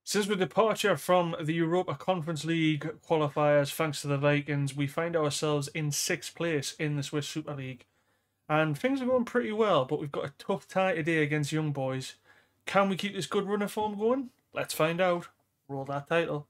Since the departure from the Europa Conference League qualifiers, thanks to the Vikings, we find ourselves in 6th place in the Swiss Super League. And things are going pretty well, but we've got a tough tie today against Young Boys. Can we keep this good run of form going? Let's find out. Roll that title.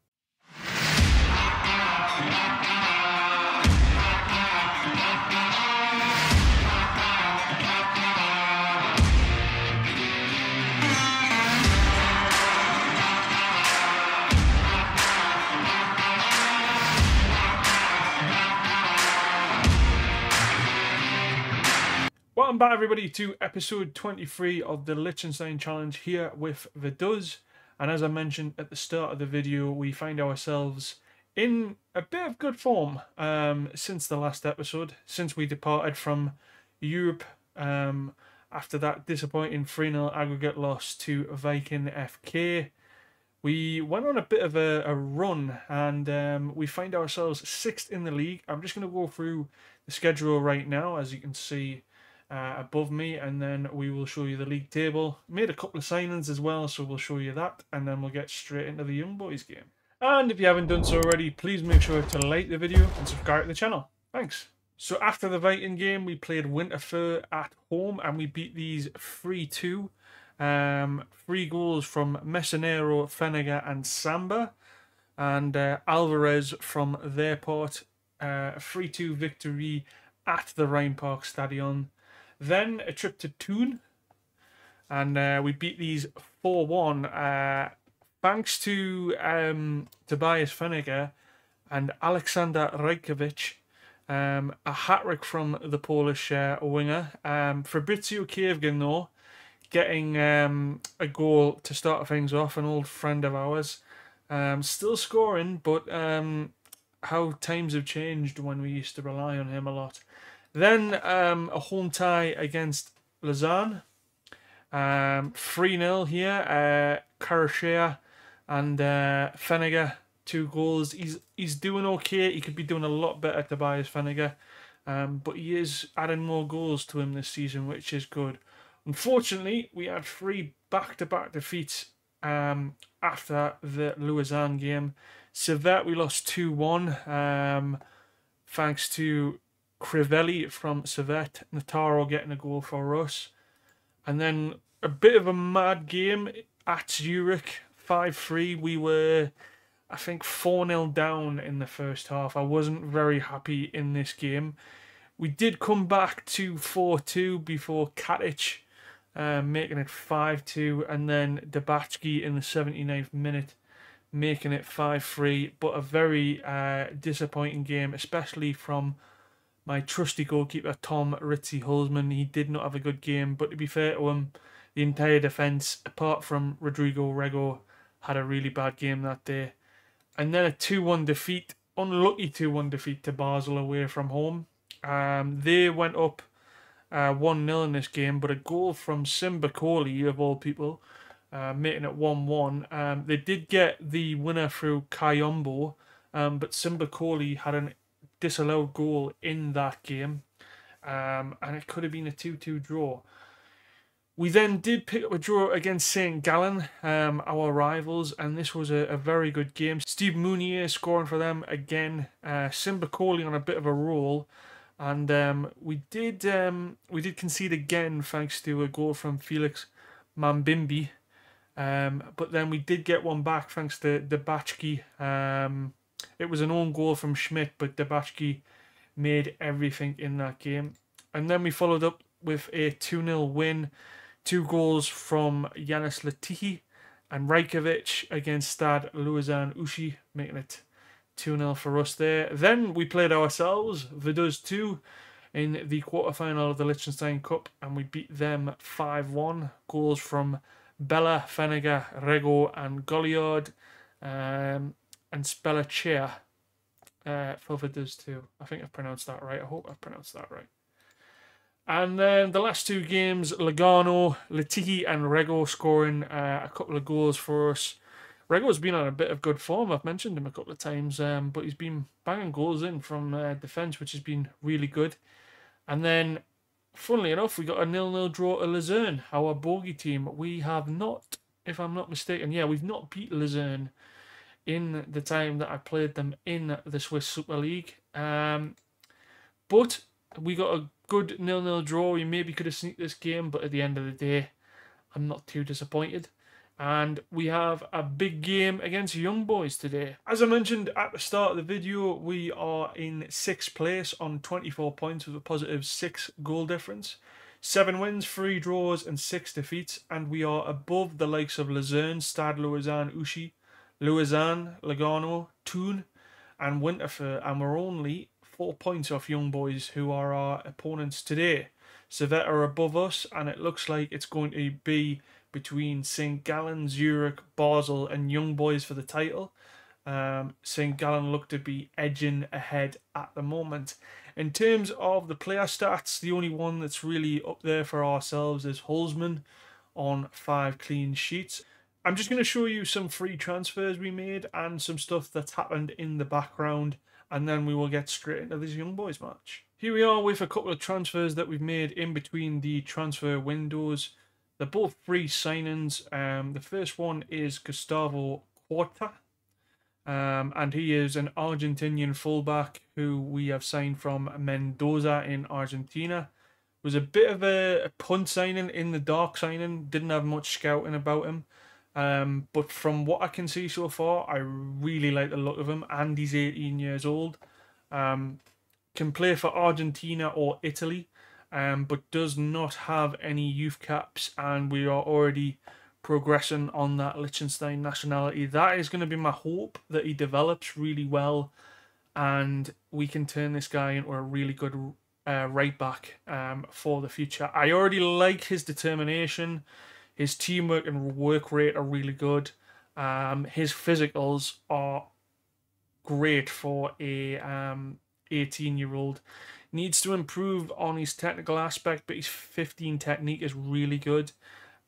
Welcome back everybody to episode 23 of the Liechtenstein Challenge here with Vaduz. And as I mentioned at the start of the video, we find ourselves in a bit of good form since the last episode, since we departed from Europe after that disappointing 3-0 aggregate loss to Viking FK. We went on a bit of a run and we find ourselves 6th in the league. I'm just going to go through the schedule right now, as you can see above me, and then we will show you the league table. Made a couple of signings as well, so we'll show you that, and then we'll get straight into the Young Boys game. And if you haven't done so already, please make sure to like the video and subscribe to the channel. Thanks. So after the Viking game, we played Winterthur at home and we beat these 3-2. 3 goals from Messinero, Feniger and Samba, and Alvarez from their part. 3-2 victory at the Rheinpark Stadion. Then a trip to Thun, and we beat these 4-1 thanks to Tobias Feniger and Alexander Rajkovic. A hat-trick from the Polish winger. Fabrizio Kievgen, though, getting a goal to start things off, an old friend of ours. Still scoring, but how times have changed when we used to rely on him a lot. Then a home tie against Lausanne. 3-0 here. Karashea and Feniger, 2 goals. He's doing okay. He could be doing a lot better, Tobias Feniger. But he is adding more goals to him this season, which is good. Unfortunately, we had 3 back-to-back defeats after the Lausanne game. Servette, we lost 2-1 thanks to Crivelli from Servette, Nataro getting a goal for us. And then a bit of a mad game at Zurich, 5-3. We were, I think, 4-0 down in the first half. I wasn't very happy in this game. We did come back to 4-2 before Katic making it 5-2, and then Debatski in the 79th minute making it 5-3. But a very disappointing game, especially from my trusty goalkeeper, Tom Ritzy-Hulsman. He did not have a good game, but to be fair to him, the entire defence, apart from Rodrigo Rego, had a really bad game that day. And then a 2-1 defeat, unlucky 2-1 defeat to Basel away from home. They went up 1-0 in this game, but a goal from Simba Kohli, of all people, making it 1-1. They did get the winner through Kayombo, but Simba Kohli had an disallowed goal in that game, and it could have been a 2-2 draw. We then did pick up a draw against St. Gallen, our rivals, and this was a very good game. Steve Mounier scoring for them again. Simba Kohli on a bit of a roll, and we did concede again thanks to a goal from Felix Mambimbi. But then we did get one back thanks to Debatski. It was an own goal from Schmidt, but Debatski made everything in that game. And then we followed up with a 2-0 win. 2 goals from Yanis Latihi and Rajkovic against Stade Lausanne Ushi, making it 2-0 for us there. Then we played ourselves, Vaduz 2, in the quarterfinal of the Liechtenstein Cup, and we beat them 5-1. Goals from Bella, Feniger, Rego and Goliard. And Spellacea for Vaduz 2. I think I've pronounced that right. I hope I've pronounced that right. And then the last 2 games, Lugano, Latihi and Rego scoring a couple of goals for us. Rego's been on a bit of good form. I've mentioned him a couple of times, but he's been banging goals in from defence, which has been really good. And then, funnily enough, we got a 0-0 draw at Luzerne, our bogey team. We have not if I'm not mistaken. Yeah, we've not beat Luzern in the time that I played them in the Swiss Super League. But we got a good 0-0 draw. We maybe could have sneaked this game, but at the end of the day, I'm not too disappointed. And we have a big game against Young Boys today. As I mentioned at the start of the video, we are in 6th place on 24 points with a positive 6 goal difference. 7 wins, 3 draws and 6 defeats, and we are above the likes of Luzern, Stade Lausanne, Ushi, Lausanne, Lugano, Thun and Winterthur, and we're only 4 points off Young Boys, who are our opponents today. Servette are above us, and it looks like it's going to be between St. Gallen, Zurich, Basel and Young Boys for the title. St. Gallen look to be edging ahead at the moment. In terms of the player stats, the only one that's really up there for ourselves is Holzman on 5 clean sheets. I'm just going to show you some free transfers we made and some stuff that's happened in the background, and then we will get straight into this Young Boys match. Here we are with a couple of transfers that we've made in between the transfer windows. They're both free signings. The first one is Gustavo Cuarta, and he is an Argentinian fullback who we have signed from Mendoza in Argentina. It was a bit of a punt signing in the dark signing, didn't have much scouting about him. But from what I can see so far, I really like the look of him, and he's 18 years old. Can play for Argentina or Italy, but does not have any youth caps, and we are already progressing on that Liechtenstein nationality. That is going to be my hope, that he develops really well and we can turn this guy into a really good right back for the future. I already like his determination. His teamwork and work rate are really good. His physicals are great for a 18-year-old. Needs to improve on his technical aspect, but his 15 technique is really good.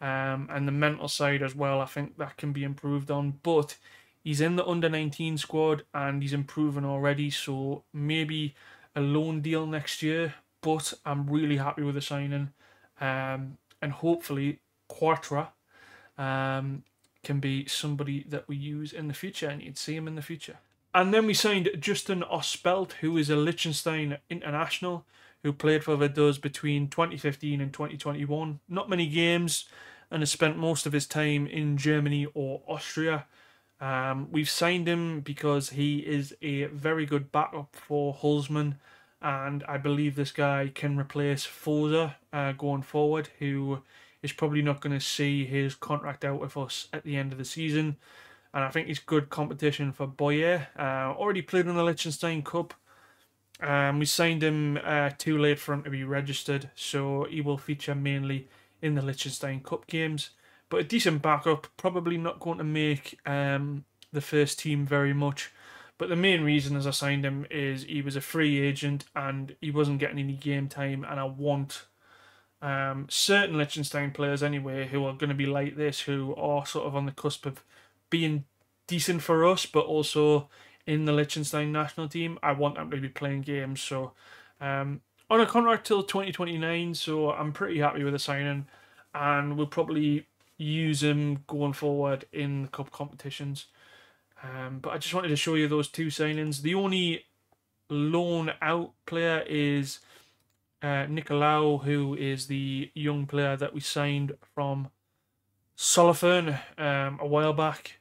And the mental side as well, I think that can be improved on. But he's in the under-19 squad and he's improving already, so maybe a loan deal next year. But I'm really happy with the signing. And hopefully Cuarta can be somebody that we use in the future, and you'd see him in the future. And then we signed Justin Ospelt, who is a Liechtenstein international, who played for Vaduz between 2015 and 2021. Not many games, and has spent most of his time in Germany or Austria. We've signed him because he is a very good backup for Holzman, and I believe this guy can replace Forza going forward, who is probably not going to see his contract out with us at the end of the season. And I think he's good competition for Boyer. Already played in the Liechtenstein Cup. We signed him too late for him to be registered, so he will feature mainly in the Liechtenstein Cup games. But a decent backup, probably not going to make the first team very much. But the main reason as I signed him is he was a free agent and he wasn't getting any game time, and I want certain Liechtenstein players anyway who are going to be like this, who are sort of on the cusp of being decent for us, but also in the Liechtenstein national team. I want them to be playing games. So on a contract till 2029, so I'm pretty happy with the signing, and we'll probably use him going forward in the cup competitions. But I just wanted to show you those two signings. The only loan out player is Nicolau, who is the young player that we signed from Solothurn a while back.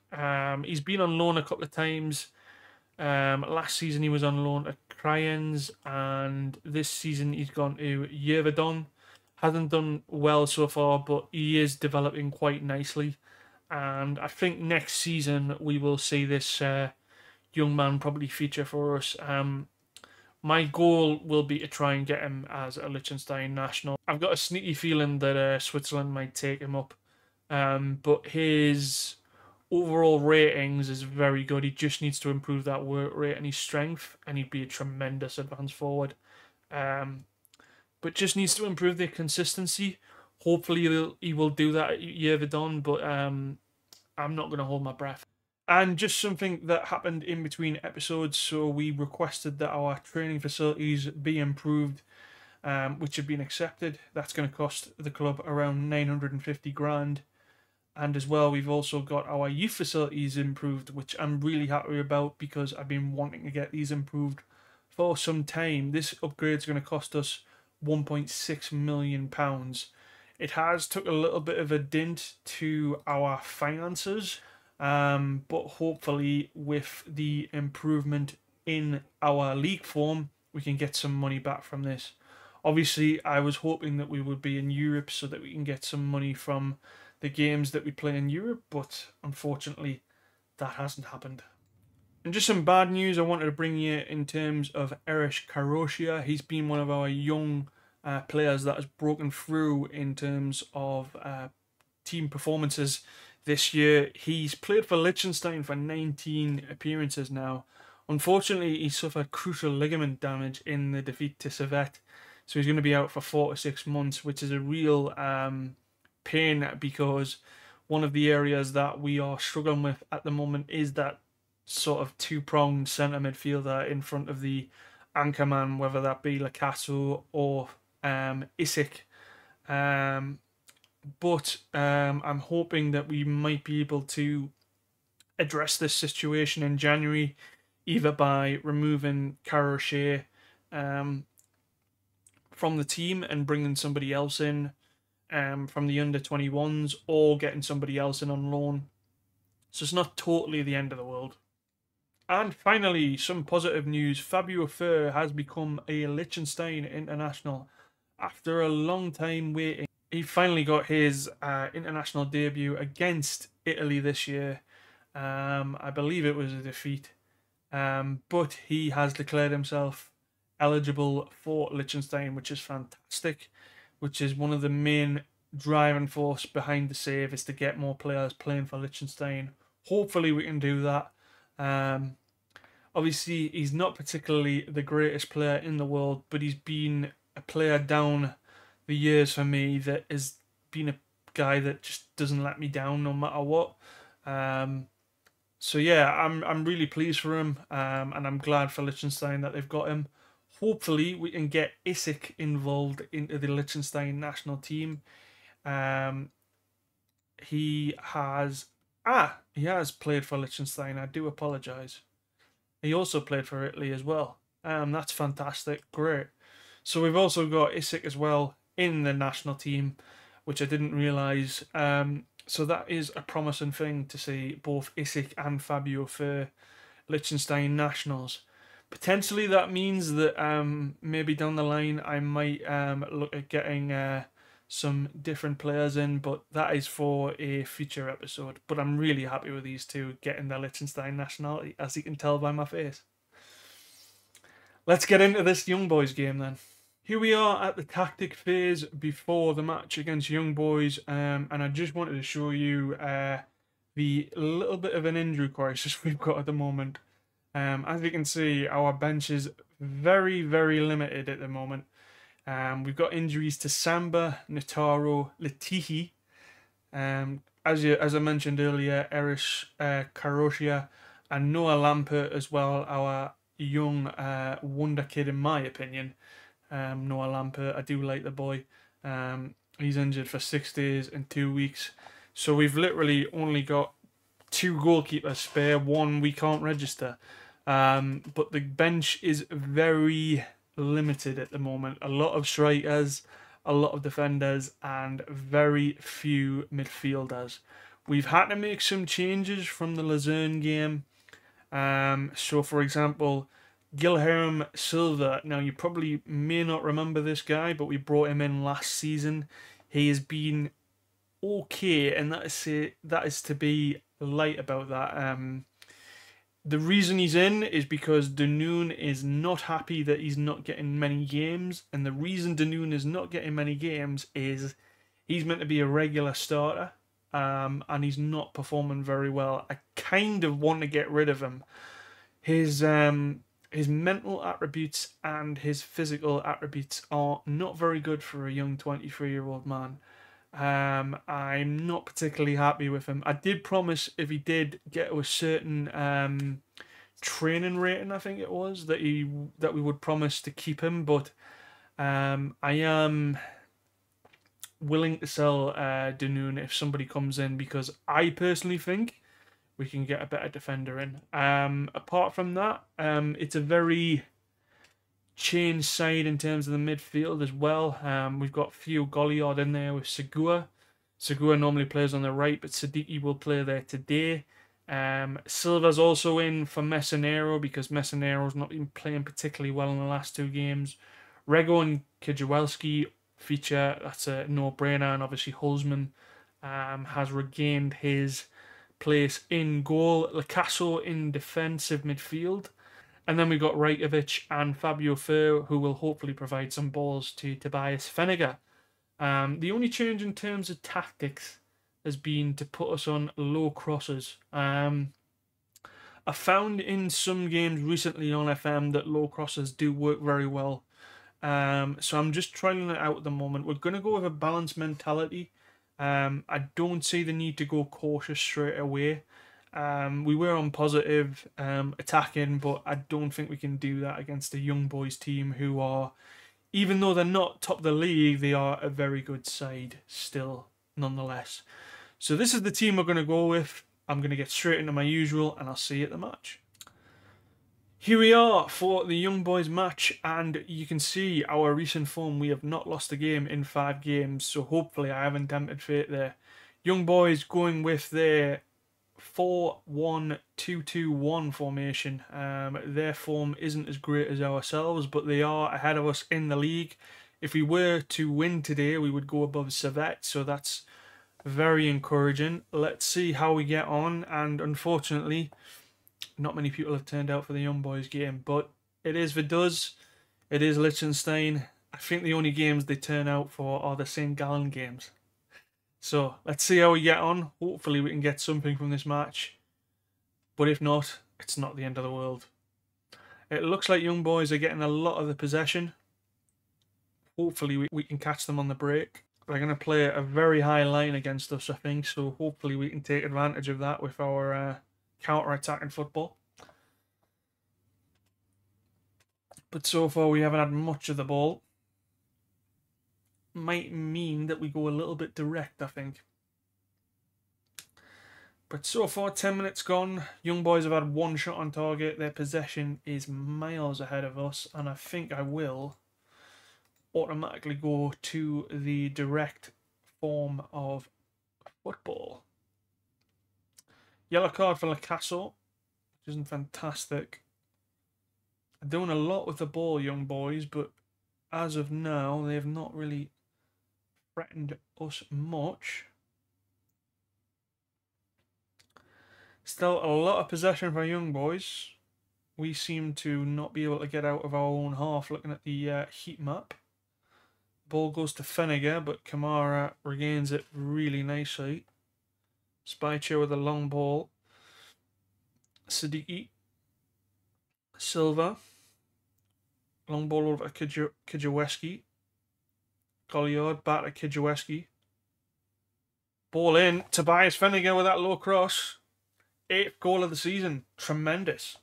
He's been on loan a couple of times. Last season he was on loan at Crayons, and this season he's gone to Yevedon. Hasn't done well so far, but he is developing quite nicely. And I think next season we will see this young man probably feature for us. My goal will be to try and get him as a Liechtenstein national. I've got a sneaky feeling that Switzerland might take him up. But his overall ratings is very good. He just needs to improve that work rate and his strength, and he'd be a tremendous advance forward. But just needs to improve the consistency. Hopefully he will do that at Yevedon, but I'm not going to hold my breath. And just something that happened in between episodes, so we requested that our training facilities be improved, which have been accepted. That's going to cost the club around 950 grand. And as well, we've also got our youth facilities improved, which I'm really happy about because I've been wanting to get these improved for some time. This upgrade is going to cost us £1.6 million. It has took a little bit of a dent to our finances, but hopefully with the improvement in our league form, we can get some money back from this. Obviously, I was hoping that we would be in Europe so that we can get some money from the games that we play in Europe, but unfortunately, that hasn't happened. And just some bad news I wanted to bring you in terms of Erich Karoshia. He's been one of our young players that has broken through in terms of team performances this year. He's played for Liechtenstein for 19 appearances now. Unfortunately, he suffered crucial ligament damage in the defeat to Servette, so he's going to be out for 4 to 6 months, which is a real pain because one of the areas that we are struggling with at the moment is that sort of two-pronged centre midfielder in front of the anchor man, whether that be Lacasso or Isik. But I'm hoping that we might be able to address this situation in January, either by removing Carochet from the team and bringing somebody else in from the under-21s, or getting somebody else in on loan. So it's not totally the end of the world. And finally, some positive news. Fabio Fur has become a Liechtenstein international after a long time waiting. He finally got his international debut against Italy this year. I believe it was a defeat. But he has declared himself eligible for Liechtenstein, which is fantastic, which is one of the main driving force behind the save, is to get more players playing for Liechtenstein. Hopefully we can do that. Obviously, he's not particularly the greatest player in the world, but he's been a player down the years for me that has been a guy that just doesn't let me down no matter what. So yeah, I'm really pleased for him, and I'm glad for Liechtenstein that they've got him. Hopefully, we can get Isik involved into the Liechtenstein national team. He has played for Liechtenstein. I do apologise. He also played for Italy as well. That's fantastic. Great. So we've also got Isik as well in the national team, which I didn't realise. So that is a promising thing to see both Isik and Fabio for Liechtenstein nationals. Potentially that means that maybe down the line I might look at getting some different players in, but that is for a future episode. But I'm really happy with these two getting their Liechtenstein nationality, as you can tell by my face. Let's get into this Young Boys game then. Here we are at the tactic phase before the match against Young Boys, and I just wanted to show you the little bit of an injury crisis we've got at the moment. As you can see, our bench is very, very limited at the moment. We've got injuries to Samba, Nataro, Latihi. As I mentioned earlier, Erich Karoshia and Noah Lampert as well, our young wonder kid in my opinion. Noah Lampert, I do like the boy. He's injured for 6 days and 2 weeks. So we've literally only got 2 goalkeepers spare, 1 we can't register. But the bench is very limited at the moment. A lot of strikers, a lot of defenders, and very few midfielders. We've had to make some changes from the Luzern game. So for example, Guilherme Silva. Now you probably may not remember this guy, but we brought him in last season. He has been okay, and that is to be light about that. The reason he's in is because Danoon is not happy that he's not getting many games, and the reason Danoon is not getting many games is he's meant to be a regular starter, and he's not performing very well. I kind of want to get rid of him. His mental attributes and his physical attributes are not very good for a young 23-year-old man. I'm not particularly happy with him. I did promise if he did get to a certain training rating, I think it was, that we would promise to keep him, but I am willing to sell Danoon if somebody comes in, because I personally think we can get a better defender in. Apart from that, it's a very changed side in terms of the midfield as well. We've got few Goliard in there with Segura. Segura normally plays on the right, but Siddiqui will play there today. Silva's also in for Messinero because Messinero's not been playing particularly well in the last 2 games. Rego and Kijalski feature, that's a no-brainer, and obviously Hulsman has regained his place in goal. Lacasso in defensive midfield. And then we've got Rajkovic and Fabio Fer, who will hopefully provide some balls to Tobias Feniger. The only change in terms of tactics has been to put us on low crosses. I found in some games recently on FM that low crosses do work very well. So I'm just trying it out at the moment. We're going to go with a balanced mentality. I don't see the need to go cautious straight away. We were on positive attacking, but I don't think we can do that against a young boys team who are, even though they're not top of the league, they are a very good side still, nonetheless. So this is the team we're going to go with. I'm going to get straight into my usual, and I'll see you at the match. Here we are for the young boys match, and you can see our recent form. We have not lost a game in 5 games, so hopefully I haven't dampened fate there. Young boys going with their 4-1-2-2-1 formation. Their form isn't as great as ourselves, but they are ahead of us in the league. If we were to win today, we would go above Servette, so that's very encouraging. Let's see how we get on, and unfortunately, not many people have turned out for the young boys game, but it is Vaduz, it is Liechtenstein. I think the only games they turn out for are the St. Gallen games. So let's see how we get on. Hopefully we can get something from this match. But if not, it's not the end of the world. It looks like young boys are getting a lot of the possession. Hopefully we can catch them on the break. They're going to play a very high line against us, I think. So hopefully we can take advantage of that with our counter-attacking football. But so far we haven't had much of the ball. Might mean that we go a little bit direct, I think. But so far, 10 minutes gone. Young boys have had 1 shot on target. Their possession is miles ahead of us, and I think I will automatically go to the direct form of football. Yellow card for Lacasso, which isn't fantastic. They're doing a lot with the ball, young boys, but as of now, they have not really threatened us much. Still a lot of possession for young boys. We seem to not be able to get out of our own half looking at the heat map. Ball goes to Feniger, but Kamara regains it really nicely. Spycher with a long ball. Siddiqui. Silva. Long ball over to Kijalski. Goliard back to Kijalski. Ball in. Tobias Feniger with that low cross. 8th goal of the season. Tremendous.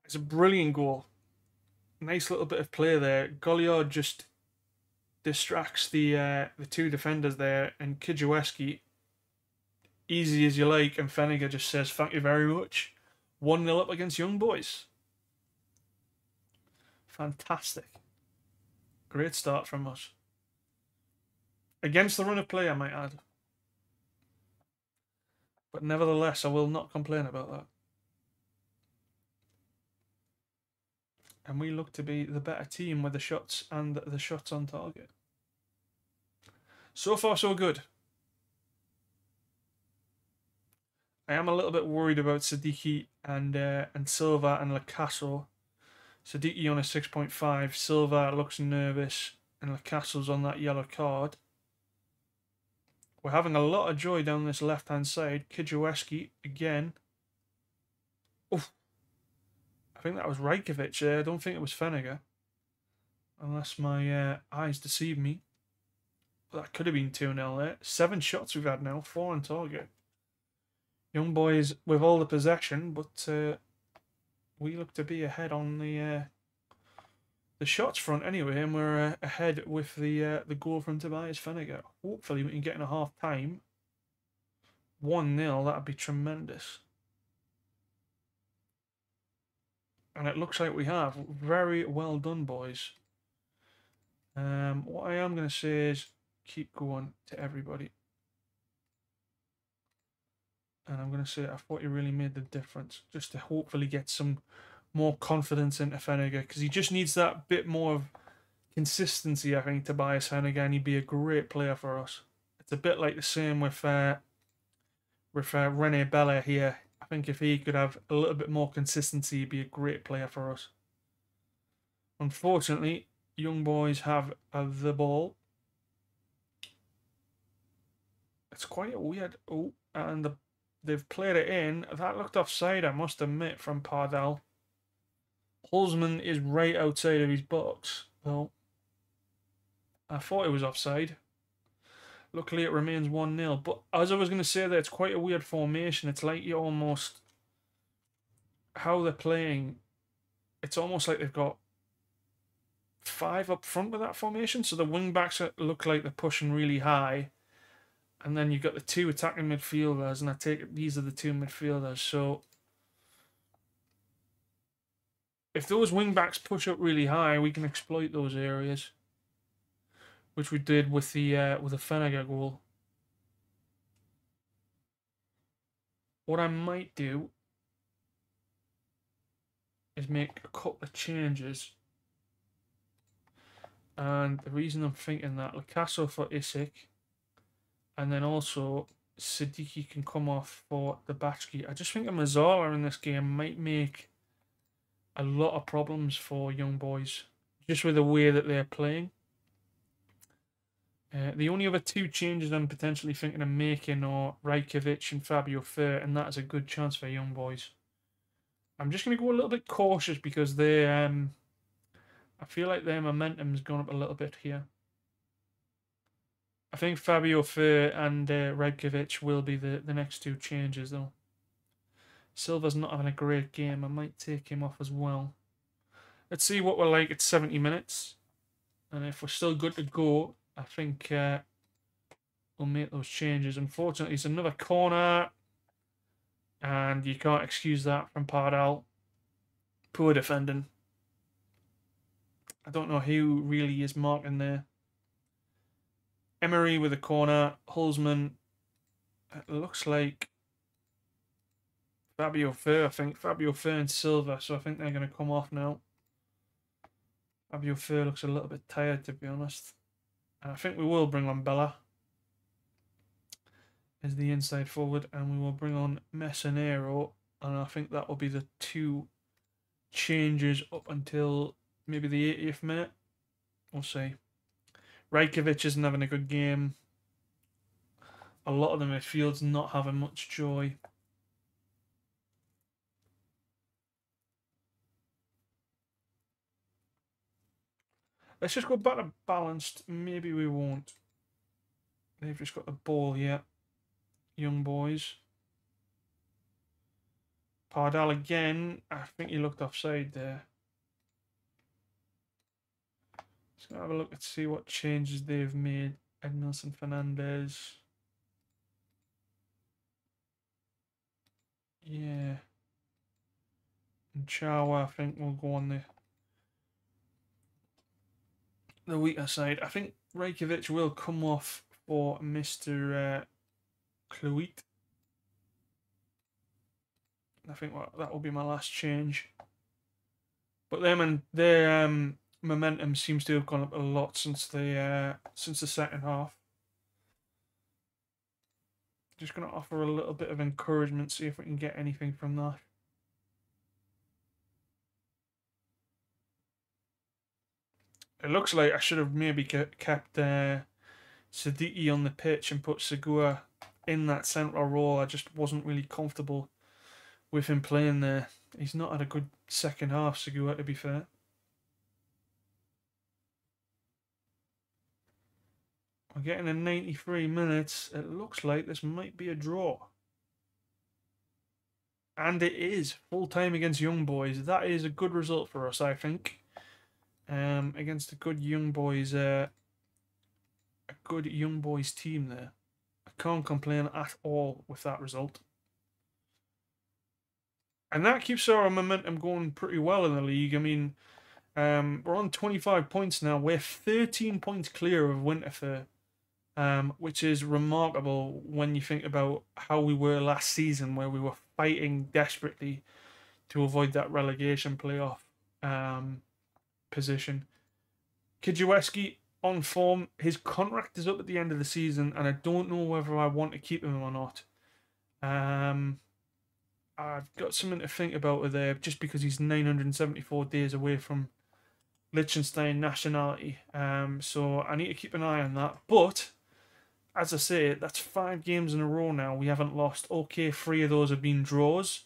It's a brilliant goal. Nice little bit of play there. Goliard just distracts the 2 defenders there, and Kijalski, easy as you like, and Feniger just says thank you very much. 1-0 up against young boys. Fantastic. Great start from us. Against the run of play, I might add. But nevertheless, I will not complain about that. And we look to be the better team with the shots and the shots on target. So far, so good. I am a little bit worried about Siddiqui and Silva and Lacasso. Siddiqui on a 6.5. Silva looks nervous, and Lacasso's on that yellow card. We're having a lot of joy down this left-hand side. Kijalski again. Oof. I think that was Rajkovic there. I don't think it was Feniger. Unless my eyes deceive me. But that could have been 2-0 there. 7 shots we've had now. 4 on target. Young boys with all the possession, but we look to be ahead on the the shots front anyway, and we're ahead with the goal from Tobias Fenniger. Hopefully we can get in a half time. 1-0, that'd be tremendous. And it looks like we have. Very well done, boys. What I am going to say is keep going to everybody. And I'm going to say I thought he really made the difference, just to hopefully get some more confidence into Fenniger, because he just needs that bit more of consistency, I think, Tobias Fenniger, and he'd be a great player for us. It's a bit like the same with Rene Bella here. I think if he could have a little bit more consistency, he'd be a great player for us. Unfortunately, young boys have the ball. It's quite weird. Oh, and they've played it in. That looked offside, I must admit, from Pardal. Holzman is right outside of his box. Well, I thought it was offside. Luckily, it remains 1-0. But as I was going to say, that it's quite a weird formation. It's like you almost... How they're playing, it's almost like they've got 5 up front with that formation. So the wing-backs look like they're pushing really high. And then you've got the 2 attacking midfielders. And I take it these are the 2 midfielders. So if those wing-backs push up really high, we can exploit those areas. Which we did with the Fenniger goal. What I might do is make a couple of changes. And the reason I'm thinking that, Lacasso for Isik, and then also Siddiqui can come off for the Batchki. I just think a Mazzala in this game might make a lot of problems for young boys, just with the way that they're playing. The only other 2 changes I'm potentially thinking of making are Rajkovic and Fabio Fer, and that is a good chance for young boys. I'm just going to go a little bit cautious because they, I feel like their momentum's gone up a little bit here. I think Fabio Fer and Rajkovic will be the next 2 changes, though. Silva's not having a great game. I might take him off as well. Let's see what we're like at 70 minutes. And if we're still good to go, I think we'll make those changes. Unfortunately, it's another corner. And you can't excuse that from Pardal. Poor defending. I don't know who really is marking there. Emery with a corner. Holzman. It looks like Fabio Fer, I think. Fabio Fer and Silva. So I think they're going to come off now. Fabio Fer looks a little bit tired, to be honest. And I think we will bring on Bella as the inside forward, and we will bring on Messinero, and I think that will be the 2 changes up until maybe the 80th minute. We'll see. Rajkovic isn't having a good game. A lot of the midfield's not having much joy. Let's just go back to balanced. Maybe we won't. They've just got the ball here. Young boys. Pardal again. I think he looked offside there. Just gonna have a look and see what changes they've made. Edmilson Fernandez. Yeah. And Chawa, I think, will go on the weaker side. I think Rajkovic will come off for Mr. Kluit. I think that will be my last change. But their momentum seems to have gone up a lot since the second half. Just going to offer a little bit of encouragement, see if we can get anything from that. It looks like I should have maybe kept Siddiqui on the pitch and put Segura in that central role. I just wasn't really comfortable with him playing there. He's not had a good second half, Segura, to be fair. We're getting in 93 minutes. It looks like this might be a draw. And it is. Full time against Young Boys. That is a good result for us, I think. against a good young boys team there. I can't complain at all with that result. And that keeps our momentum going pretty well in the league. I mean, we're on 25 points now. We're 13 points clear of Winterthur, which is remarkable when you think about how we were last season, where we were fighting desperately to avoid that relegation playoff position. Kidziewski on form. His contract is up at the end of the season, and I don't know whether I want to keep him or not. I've got something to think about there, just because he's 974 days away from Liechtenstein nationality. So I need to keep an eye on that. But as I say, that's 5 games in a row now we haven't lost. Okay, 3 of those have been draws,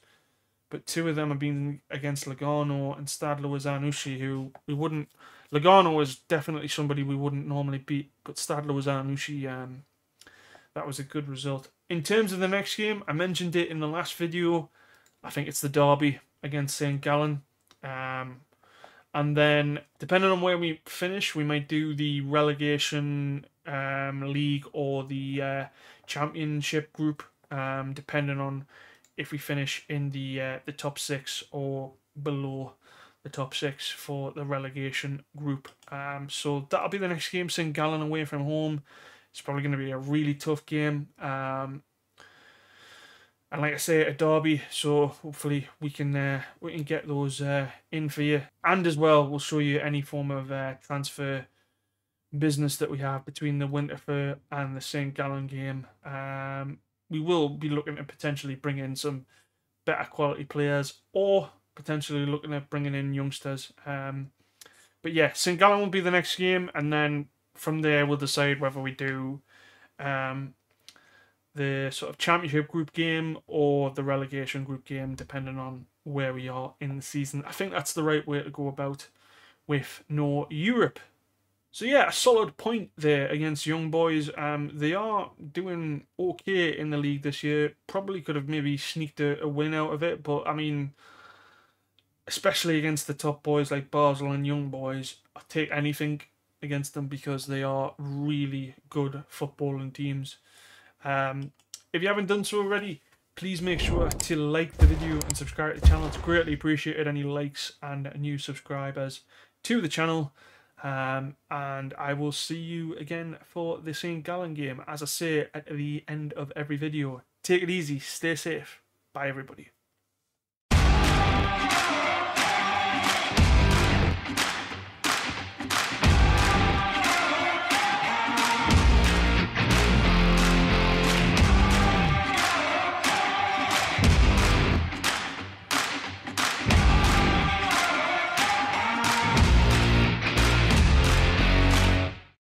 but 2 of them have been against Lugano and Stade Lausanne-Ouchy, who we wouldn't. Lugano is definitely somebody we wouldn't normally beat, but Stade Lausanne-Ouchy, that was a good result. In terms of the next game, I mentioned it in the last video. I think it's the derby against St. Gallen. And then, depending on where we finish, we might do the relegation league or the championship group, depending on if we finish in the top 6 or below the top 6 for the relegation group. So that'll be the next game, St. Gallen away from home. It's probably going to be a really tough game. And like I say, a derby, so hopefully we can get those in for you. And as well, we'll show you any form of transfer business that we have between the Winterthur and the St. Gallen game. We will be looking to potentially bring in some better quality players, or potentially looking at bringing in youngsters. But yeah, St. Gallen will be the next game, and then from there we'll decide whether we do the sort of championship group game or the relegation group game, depending on where we are in the season. I think that's the right way to go about with no Europe. So yeah, a solid point there against Young Boys. They are doing okay in the league this year. Probably could have maybe sneaked a win out of it, but I mean, especially against the top boys like Basel and Young Boys, I'll take anything against them because they are really good footballing teams. If you haven't done so already, please make sure to like the video and subscribe to the channel. It's greatly appreciated, any likes and new subscribers to the channel. And I will see you again for the St. Gallen game, as I say at the end of every video. Take it easy, stay safe. Bye everybody.